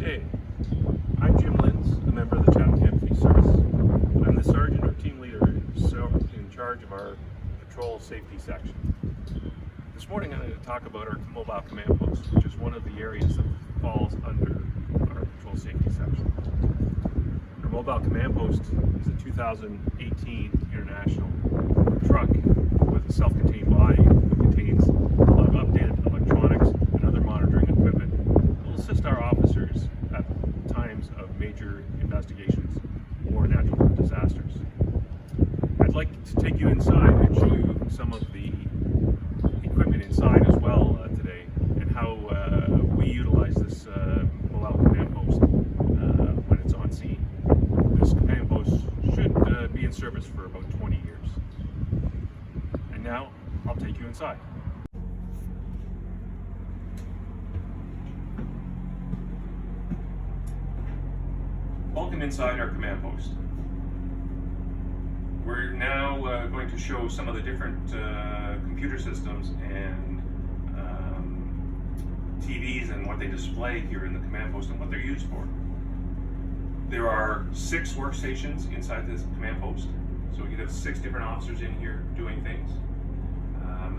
Hey, I'm Jim Lynds, a member of the Chatham Police Service. I'm the sergeant or team leader in charge of our patrol safety section. This morning I'm going to talk about our mobile command post, which is one of the areas that falls under our patrol safety section. Our mobile command post is a 2018 International truck with a self-contained body that contains a lot of updated electronics and other monitoring equipment that will assist our officers at times of major investigations or natural disasters. I'd like to take you inside and show you some of the equipment inside as well today, and how we utilize this mobile command post when it's on scene. This command post should be in service for about 20 years. And now I'll take you inside. Welcome inside our command post. We're now going to show some of the different computer systems and TVs and what they display here in the command post and what they're used for. There are 6 workstations inside this command post, so we could have 6 different officers in here doing things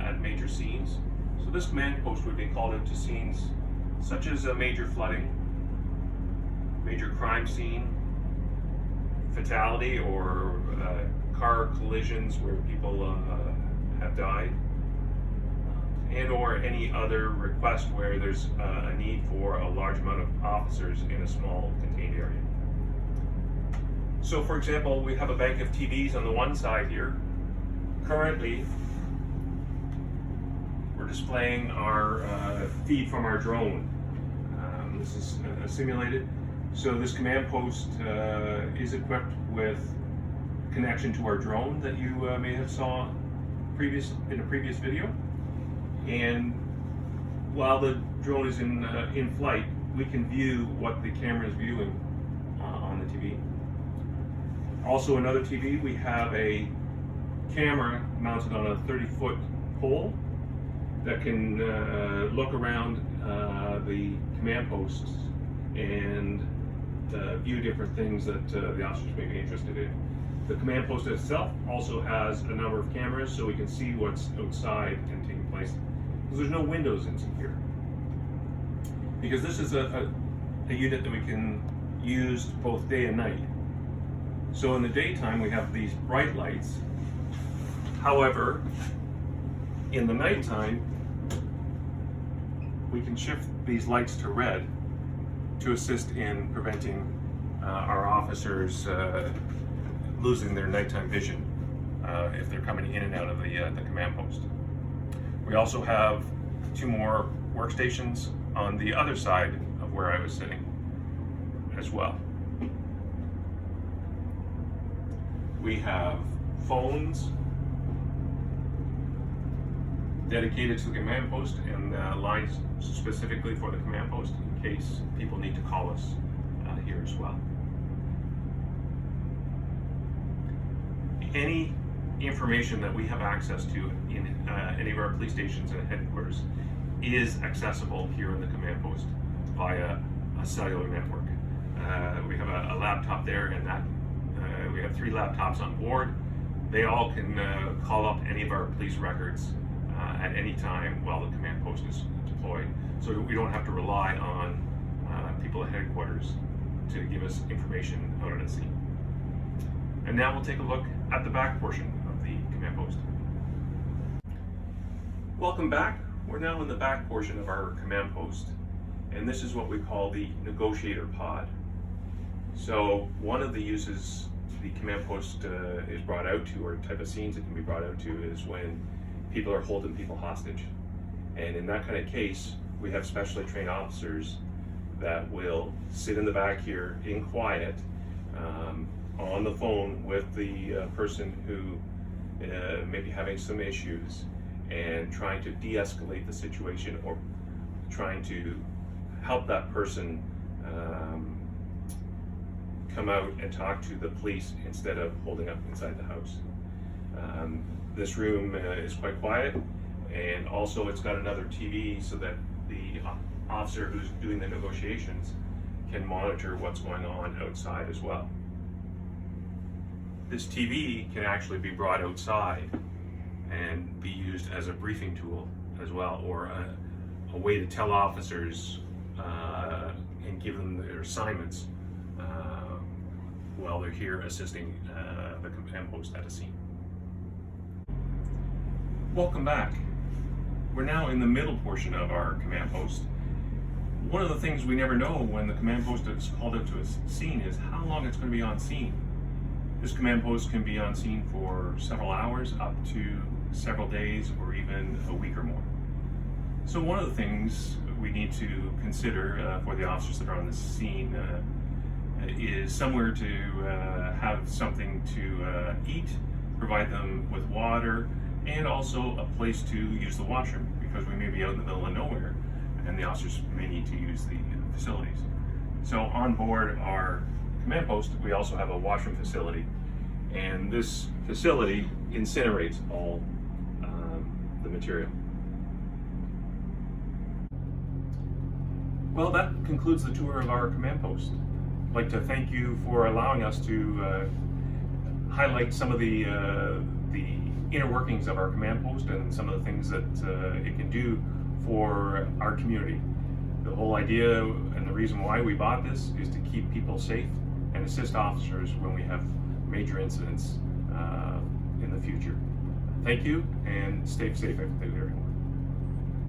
at major scenes. So this command post would be called into scenes such as a major flooding, major crime scene, fatality, or car collisions where people have died, and or any other request where there's a need for a large amount of officers in a small contained area. So for example, we have a bank of TVs on the one side here. Currently, we're displaying our feed from our drone. This is simulated. So this command post is equipped with connection to our drone that you may have saw in a previous video. And while the drone is in flight, we can view what the camera is viewing on the TV. Also, another TV, we have a camera mounted on a 30-foot pole that can look around the command posts and view different things that the officers may be interested in. The command post itself also has a number of cameras, so we can see what's outside and taking place. Because there's no windows in here. Because this is a unit that we can use both day and night. So in the daytime we have these bright lights. However, in the nighttime, we can shift these lights to red to assist in preventing our officers losing their nighttime vision if they're coming in and out of the command post. We also have 2 more workstations on the other side of where I was sitting as well. We have phones dedicated to the command post and lines specifically for the command post in case people need to call us here as well. Any information that we have access to in any of our police stations and headquarters is accessible here in the command post via a cellular network. We have a laptop there, and that we have 3 laptops on board. They all can call up any of our police records at any time while the command post is deployed. So we don't have to rely on people at headquarters to give us information out at sea. And now we'll take a look at the back portion of the command post. Welcome back. We're now in the back portion of our command post, and this is what we call the negotiator pod. So one of the uses the command post is brought out to, or type of scenes it can be brought out to, is when people are holding people hostage. And in that kind of case, we have specially trained officers that will sit in the back here in quiet on the phone with the person who may be having some issues and trying to de-escalate the situation, or trying to help that person come out and talk to the police instead of holding up inside the house. This room is quite quiet, and also it's got another TV so that the officer who's doing the negotiations can monitor what's going on outside as well. This TV can actually be brought outside and be used as a briefing tool as well, or a way to tell officers and give them their assignments while they're here assisting the command post at a scene. Welcome back. We're now in the middle portion of our command post. One of the things we never know when the command post is called out to a scene is how long it's going to be on scene. This command post can be on scene for several hours, up to several days, or even a week or more. So one of the things we need to consider for the officers that are on the scene is somewhere to have something to eat, provide them with water, and also a place to use the washroom, because we may be out in the middle of nowhere and the officers may need to use the facilities. So on board our command post, we also have a washroom facility, and this facility incinerates all the material. Well, that concludes the tour of our command post. I'd like to thank you for allowing us to highlight some of the inner workings of our command post and some of the things that it can do for our community. The whole idea and the reason why we bought this is to keep people safe and assist officers when we have major incidents in the future. Thank you, and stay safe out there.